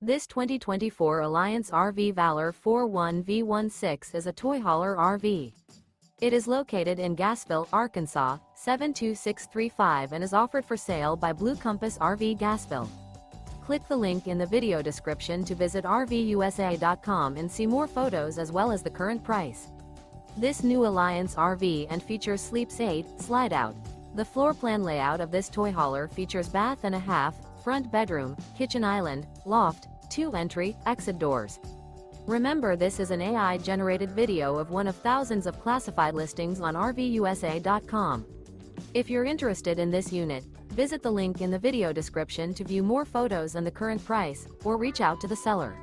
This 2024 Alliance RV Valor 41V16 is a toy hauler RV. It is located in Gassville, Arkansas, 72635 and is offered for sale by Blue Compass RV Gassville. Click the link in the video description to visit RVUSA.com and see more photos as well as the current price. This new Alliance RV and features Sleep's 8, Slideout. The floor plan layout of this toy hauler features bath and a half, front bedroom, kitchen island, loft, 2 entry, exit doors. Remember, this is an AI-generated video of one of thousands of classified listings on RVUSA.com. If you're interested in this unit, visit the link in the video description to view more photos and the current price, or reach out to the seller.